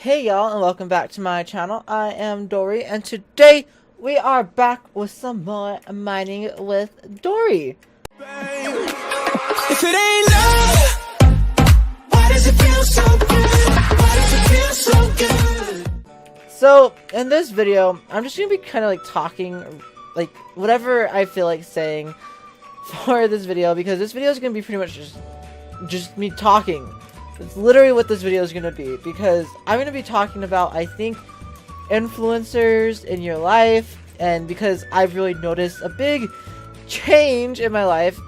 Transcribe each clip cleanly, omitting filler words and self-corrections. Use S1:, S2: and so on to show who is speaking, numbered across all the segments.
S1: Hey y'all, and welcome back to my channel. I am Dori, and today we are back with some more mining with Dori. If it ain't love, why does it feel so good? Why does it feel so good? So, in this video, I'm just gonna be kind of like talking, like whatever I feel like saying for this video, because this video is gonna be pretty much just me talking. It's literally what this video is going to be, because I'm going to be talking about, I think, influencers in your life, and because I've really noticed a big change in my life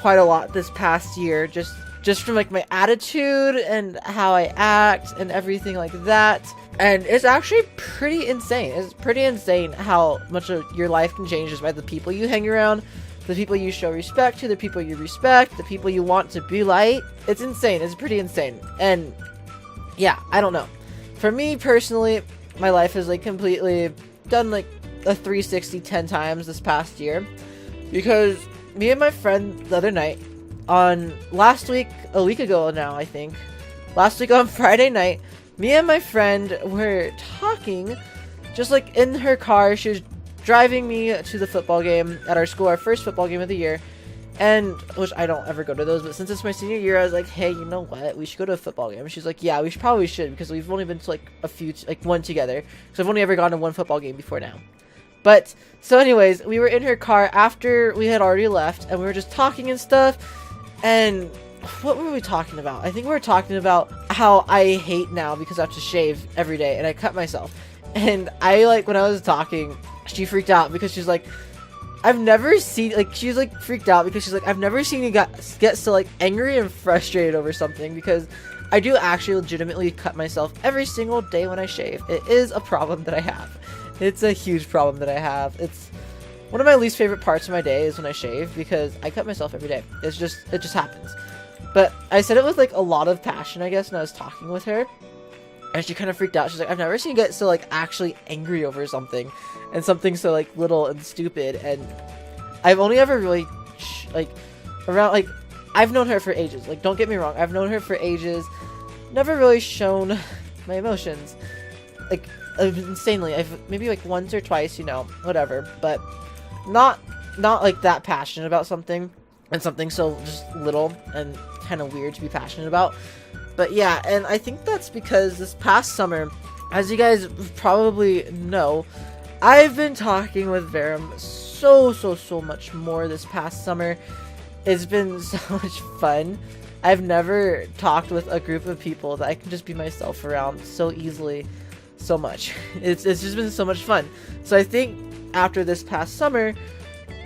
S1: quite a lot this past year, just from like my attitude and how I act and everything like that. And it's actually pretty insane. It's pretty insane how much of your life can change just by the people you hang around, the people you show respect to, the people you respect, the people you want to be like. It's insane. It's pretty insane. And yeah, I don't know. For me personally, my life has like completely done like a 360 10 times this past year, because me and my friend the other night, on a week ago now, I think, last week on Friday night, me and my friend were talking, just like in her car. She was driving me to the football game at our school, our first football game of the year, and which I don't ever go to those, but since it's my senior year, I was like, hey, you know what, we should go to a football game. And she's like, yeah, we probably should, because we've only been to like one together, because I've only ever gone to one football game before now. But so anyways, we were in her car after we had already left, and we were just talking and stuff. And what were we talking about? I think we were talking about how I hate now because I have to shave every day and I cut myself. And I, like, when I was talking, she freaked out because she's like, I've never seen, like, she's like freaked out because she's like, I've never seen you get so like angry and frustrated over something, because I do actually legitimately cut myself every single day when I shave. It is a problem that I have. It's a huge problem that I have. It's one of my least favorite parts of my day is when I shave, because I cut myself every day. It just happens. But I said it with like a lot of passion, I guess, when I was talking with her. And she kind of freaked out. She's like, I've never seen you get so, like, actually angry over something. And something so, like, little and stupid. And I've only ever really, I've known her for ages. Like, don't get me wrong. I've known her for ages. Never really shown my emotions. Like, insanely. I've maybe, like, once or twice, you know, whatever. But not like, that passionate about something. And something so just little and kind of weird to be passionate about. But yeah, and I think that's because this past summer, as you guys probably know, I've been talking with Verum so much more this past summer. It's been so much fun. I've never talked with a group of people that I can just be myself around so easily, so much. It's just been so much fun. So I think after this past summer,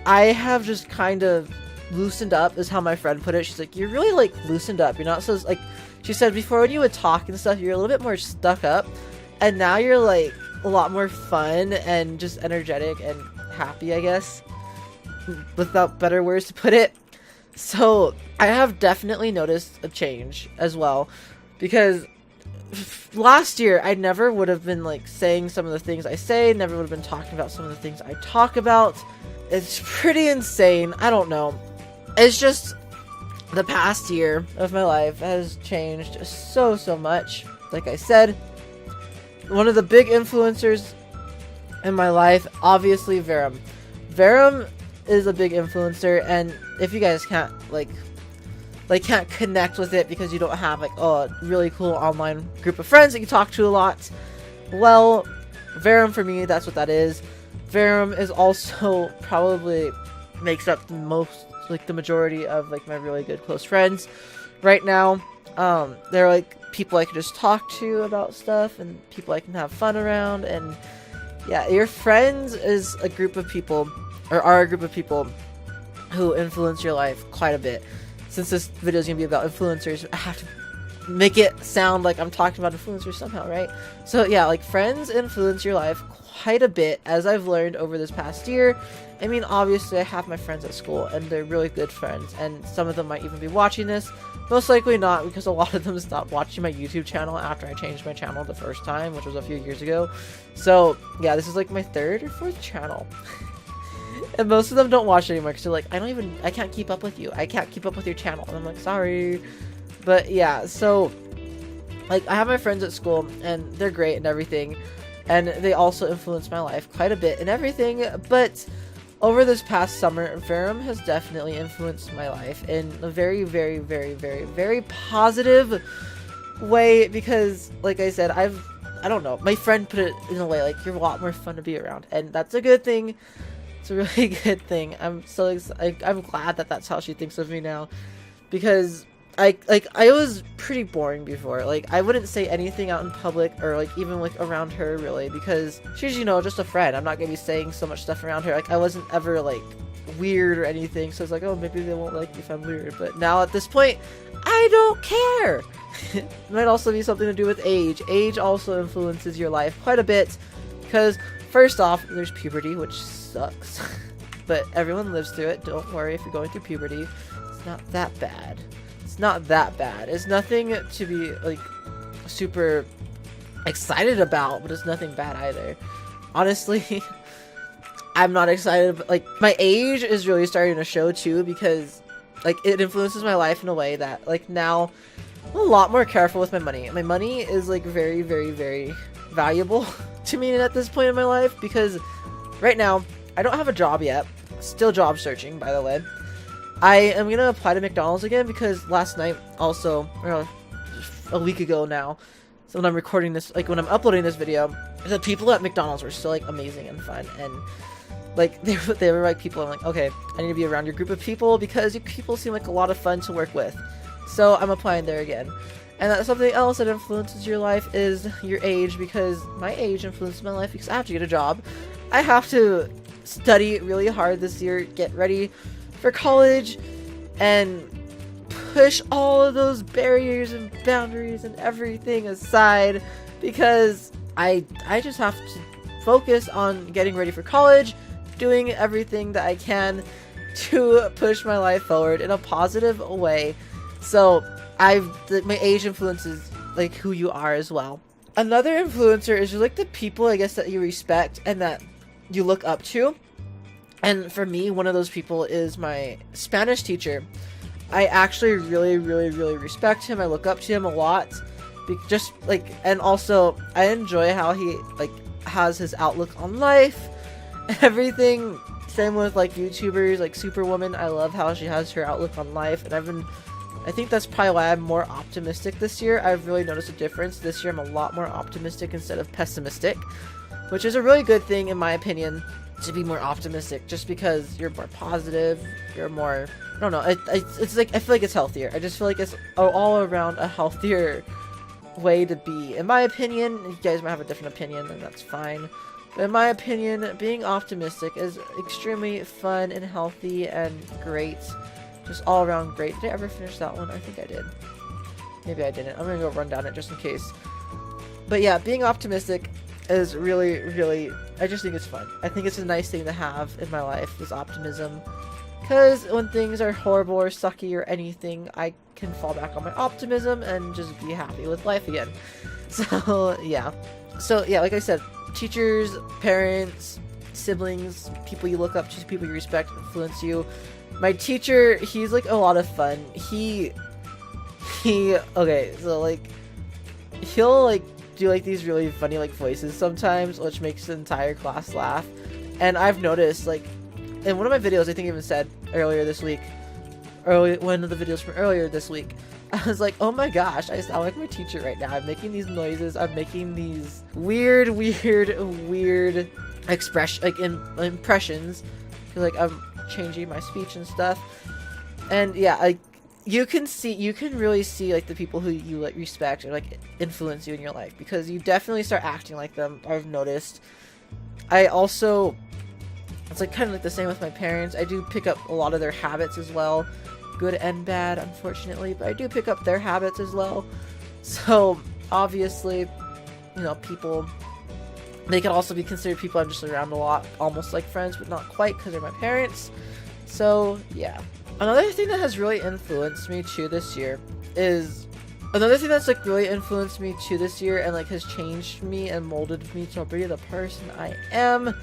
S1: I have just kind of loosened up, is how my friend put it. She's like, you're really like loosened up. You're not so like, she said before when you would talk and stuff, you're a little bit more stuck up, and now you're like a lot more fun and just energetic and happy, I guess, without better words to put it. So I have definitely noticed a change as well, because last year I never would have been like saying some of the things I say, never would have been talking about some of the things I talk about. It's pretty insane. I don't know. It's just the past year of my life has changed so much. Like I said, one of the big influencers in my life, obviously Verum. Verum is a big influencer, and if you guys can't can't connect with it because you don't have like a really cool online group of friends that you talk to a lot, well, Verum for me, that's what that is. Verum is also probably makes up the most, like, the majority of like my really good close friends right now. They're like people I can just talk to about stuff and people I can have fun around. And yeah, your friends is a group of people, or are a group of people who influence your life quite a bit. Since this video is gonna be about influencers, I have to make it sound like I'm talking about influencers somehow, right? So yeah, like, friends influence your life quite a bit, as I've learned over this past year. I mean, obviously I have my friends at school, and they're really good friends, and some of them might even be watching this. Most likely not, because a lot of them stopped watching my YouTube channel after I changed my channel the first time, which was a few years ago. So yeah, this is like my third or fourth channel. And most of them don't watch anymore because they're like, I can't keep up with you. I can't keep up with your channel. And I'm like, sorry. But yeah, so like, I have my friends at school, and they're great and everything, and they also influence my life quite a bit and everything, but over this past summer, Verum has definitely influenced my life in a very, very, very, very, very positive way, because, like I said, I don't know, my friend put it in a way, like, you're a lot more fun to be around, and that's a good thing. It's a really good thing. I'm so excited. I'm glad that that's how she thinks of me now, because I was pretty boring before. Like, I wouldn't say anything out in public, or like even like around her, really, because she's, you know, just a friend. I'm not gonna be saying so much stuff around her. Like, I wasn't ever like weird or anything, so it's like, oh, maybe they won't like me if I'm weird. But now at this point, I don't care. It might also be something to do with age. Age also influences your life quite a bit, because first off, there's puberty, which sucks. But everyone lives through it. Don't worry if you're going through puberty. It's not that bad. It's not that bad. It's nothing to be like super excited about, but it's nothing bad either. Honestly, I'm not excited, but like my age is really starting to show too, because like it influences my life in a way that like now I'm a lot more careful with my money. My money is like very, very, very valuable to me at this point in my life, because right now I don't have a job yet. Still job searching, by the way. I am gonna apply to McDonald's again, because last night also, or a week ago now, so when I'm recording this, like when I'm uploading this video, the people at McDonald's were still like amazing and fun, and like they were like people, I'm like, okay, I need to be around your group of people, because you people seem like a lot of fun to work with. So I'm applying there again. And that's something else that influences your life is your age, because my age influences my life, because I have to get a job. I have to study really hard this year, get ready for college, and push all of those barriers and boundaries and everything aside, because I just have to focus on getting ready for college, doing everything that I can to push my life forward in a positive way. So my age influences like who you are as well. Another influencer is like the people, I guess, that you respect and that you look up to. And for me, one of those people is my Spanish teacher. I actually really, really, really respect him. I look up to him a lot. Just like, and also I enjoy how he like has his outlook on life and everything. Same with like YouTubers like Superwoman. I love how she has her outlook on life, and I think that's probably why I'm more optimistic this year. I've really noticed a difference. This year I'm a lot more optimistic instead of pessimistic, which is a really good thing in my opinion, to be more optimistic, just because you're more positive, you're more, I don't know, it's like, I feel like it's healthier. I just feel like it's all around a healthier way to be. In my opinion, you guys might have a different opinion, and that's fine. But in my opinion, being optimistic is extremely fun and healthy and great. Just all around great. Did I ever finish that one? I think I did. Maybe I didn't. I'm gonna go run down it just in case. But yeah, being optimistic is really, really, I just think it's fun. I think it's a nice thing to have in my life, is optimism. Because when things are horrible or sucky or anything, I can fall back on my optimism and just be happy with life again. So yeah. So yeah, like I said, teachers, parents, siblings, people you look up to, people you respect, influence you. My teacher, he's like a lot of fun. He okay, so like he'll like do like these really funny like voices sometimes, which makes the entire class laugh. And I've noticed like in one of my videos, I think I even said earlier this week, one of the videos from earlier this week, I was like, oh my gosh, I sound like my teacher right now. I'm making these noises, I'm making these weird expression, like impressions, like I'm changing my speech and stuff. And yeah, like you can really see like the people who you like respect or like influence you in your life, because you definitely start acting like them. I've noticed. I also, it's like kind of like the same with my parents. I do pick up a lot of their habits as well, good and bad, unfortunately, but I do pick up their habits as well. So obviously, you know, people, they can also be considered people I'm just around a lot, almost like friends, but not quite, because they're my parents. So yeah. Another thing that has really influenced me too this year is, another thing that's like really influenced me too this year and like has changed me and molded me to be the person I am,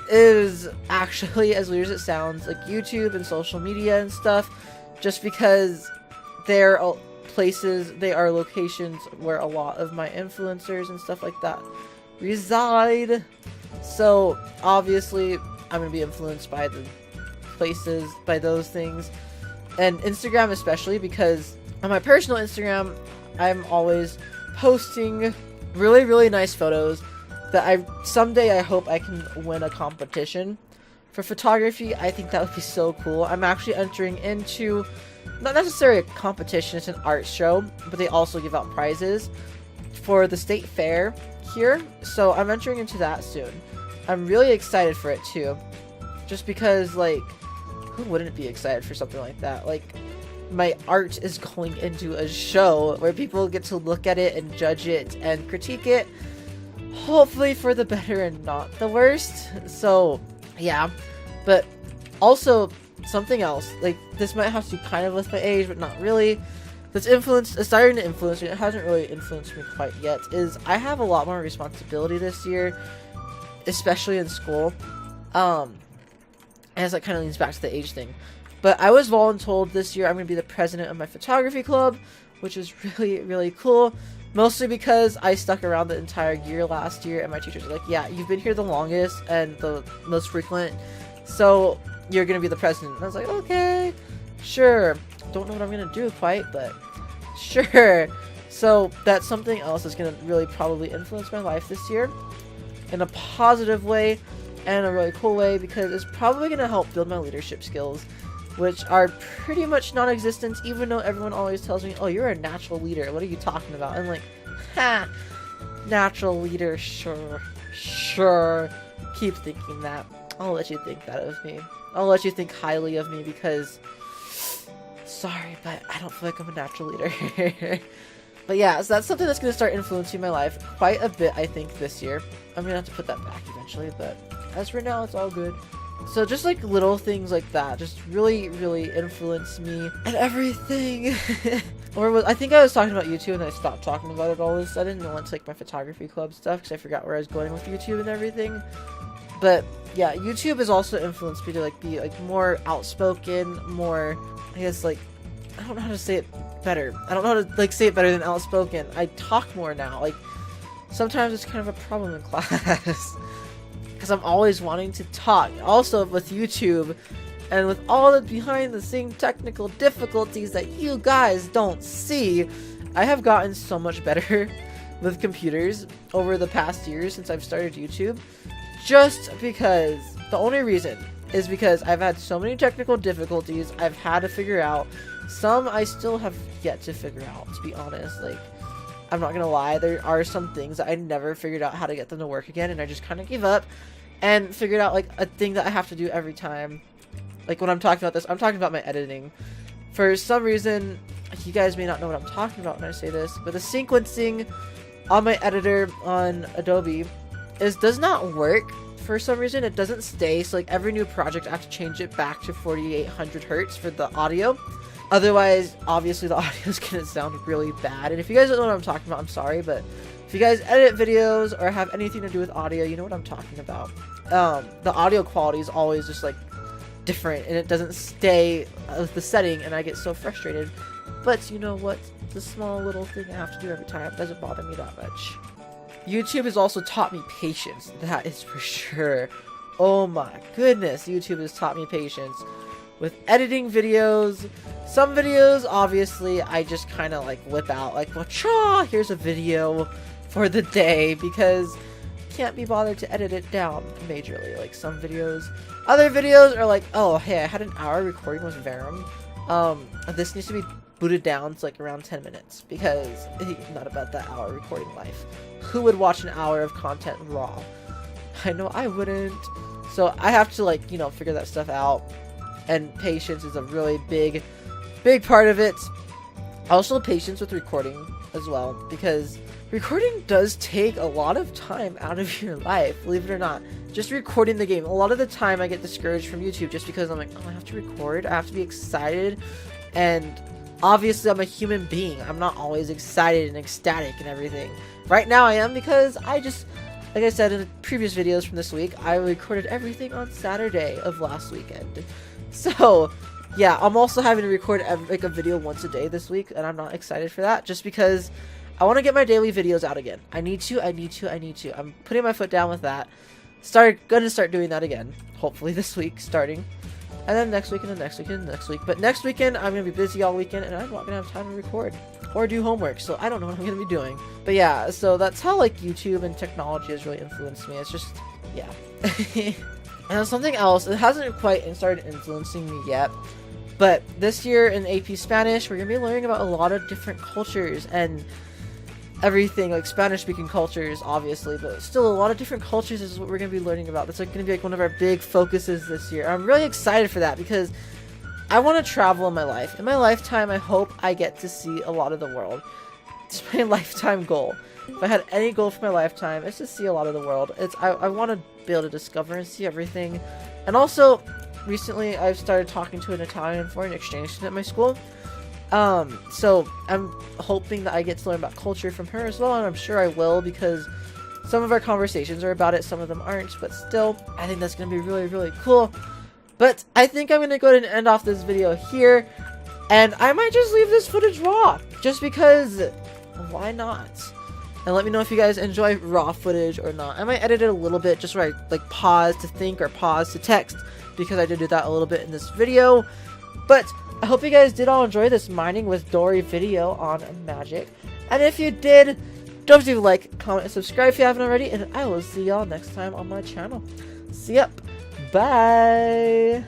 S1: is actually, as weird as it sounds, like YouTube and social media and stuff, just because they're places. They are locations where a lot of my influencers and stuff like that reside. So obviously I'm gonna be influenced by the places, by those things. And Instagram especially, because on my personal Instagram I'm always posting really, really nice photos that someday I hope I can win a competition for photography. I think that would be so cool. I'm actually entering into not necessarily a competition, it's an art show, but they also give out prizes for the state fair here. So I'm entering into that soon. I'm really excited for it too. Just because, like, who wouldn't be excited for something like that? Like, my art is going into a show where people get to look at it and judge it and critique it, hopefully for the better and not the worst. So yeah, but also something else, like, this might have to do kind of with my age, but not really. It's starting to influence me. It hasn't really influenced me quite yet. Is I have a lot more responsibility this year, especially in school. As that kind of leans back to the age thing. But I was voluntold this year I'm going to be the president of my photography club, which is really, really cool. Mostly because I stuck around the entire year last year, and my teachers are like, yeah, you've been here the longest and the most frequent, so you're going to be the president. And I was like, okay, sure. Don't know what I'm going to do quite, but sure. So that's something else that's going to really probably influence my life this year in a positive way and a really cool way, because it's probably going to help build my leadership skills, which are pretty much non-existent, even though everyone always tells me, oh, you're a natural leader. What are you talking about? I'm like, ha, natural leader, sure. Keep thinking that. I'll let you think that of me. I'll let you think highly of me, because, sorry, but I don't feel like I'm a natural leader. But yeah, so that's something that's going to start influencing my life quite a bit, I think, this year. I'm going to have to put that back eventually, but as for now, it's all good. So just like little things like that just really, really influence me and everything. I think I was talking about YouTube and I stopped talking about it all of a sudden and went to like my photography club stuff because I forgot where I was going with YouTube and everything. But yeah, YouTube has also influenced me to like be like more outspoken, more, I guess, like, I don't know how to say it better. I don't know how to like say it better than outspoken. I talk more now. Like, sometimes it's kind of a problem in class. Because I'm always wanting to talk. Also with YouTube and with all the behind the scene technical difficulties that you guys don't see, I have gotten so much better with computers over the past years since I've started YouTube. Just because, the only reason is because I've had so many technical difficulties I've had to figure out. Some I still have yet to figure out, to be honest. Like, I'm not gonna lie, there are some things that I never figured out how to get them to work again, and I just kind of gave up and figured out like a thing that I have to do every time. Like, when I'm talking about this, I'm talking about my editing. For some reason, you guys may not know what I'm talking about when I say this, but the sequencing on my editor on Adobe does not work. For some reason, it doesn't stay, so like every new project I have to change it back to 4800 hertz for the audio. Otherwise, obviously, the audio is going to sound really bad. And if you guys don't know what I'm talking about, I'm sorry. But if you guys edit videos or have anything to do with audio, you know what I'm talking about. The audio quality is always just, like, different. And it doesn't stay with the setting. And I get so frustrated. But you know what? It's a small little thing I have to do every time. It doesn't bother me that much. YouTube has also taught me patience. That is for sure. Oh my goodness. YouTube has taught me patience with editing videos. Some videos, obviously, I just kind of like whip out, like, well, here's a video for the day, because can't be bothered to edit it down majorly. Like, some videos. Other videos are like, oh, hey, I had an hour recording with Verum. This needs to be booted down to like around 10 minutes, because not about that hour recording life. Who would watch an hour of content raw? I know I wouldn't. So I have to, like, you know, figure that stuff out. And patience is a really big part of it. Also, patience with recording as well, because recording does take a lot of time out of your life, believe it or not. Just recording the game. A lot of the time I get discouraged from YouTube just because I'm like, oh, I have to record. I have to be excited. And obviously, I'm a human being. I'm not always excited and ecstatic and everything. Right now I am, because I just, like I said in the previous videos from this week, I recorded everything on Saturday of last weekend. So, yeah, I'm also having to record like a video once a day this week, and I'm not excited for that, just because I want to get my daily videos out again. I need to. I'm putting my foot down with that. Gonna start doing that again, hopefully this week, starting. And then next week, and then next week, and next week. But next weekend, I'm going to be busy all weekend, and I'm not going to have time to record or do homework, so I don't know what I'm going to be doing. But yeah, so that's how, like, YouTube and technology has really influenced me. It's just, yeah. And then something else, it hasn't quite started influencing me yet, but this year in AP Spanish, we're going to be learning about a lot of different cultures and everything, like Spanish-speaking cultures, obviously, but still a lot of different cultures is what we're going to be learning about. That's like going to be like one of our big focuses this year. I'm really excited for that because I want to travel in my life. In my lifetime, I hope I get to see a lot of the world. It's my lifetime goal. If I had any goal for my lifetime, it's to see a lot of the world. I want to be able to discover and see everything. And also, recently, I've started talking to an Italian foreign exchange student at my school. So I'm hoping that I get to learn about culture from her as well, and I'm sure I will, because some of our conversations are about it, some of them aren't, but still, I think that's going to be really, really cool. But I think I'm going to go ahead and end off this video here, and I might just leave this footage raw, just because, why not? And let me know if you guys enjoy raw footage or not. I might edit it a little bit, just where I, like, pause to think or pause to text, because I did do that a little bit in this video. But I hope you guys did all enjoy this mining with Dori video on magic. And if you did, don't forget to like, comment, and subscribe if you haven't already. And I will see y'all next time on my channel. See ya. Bye.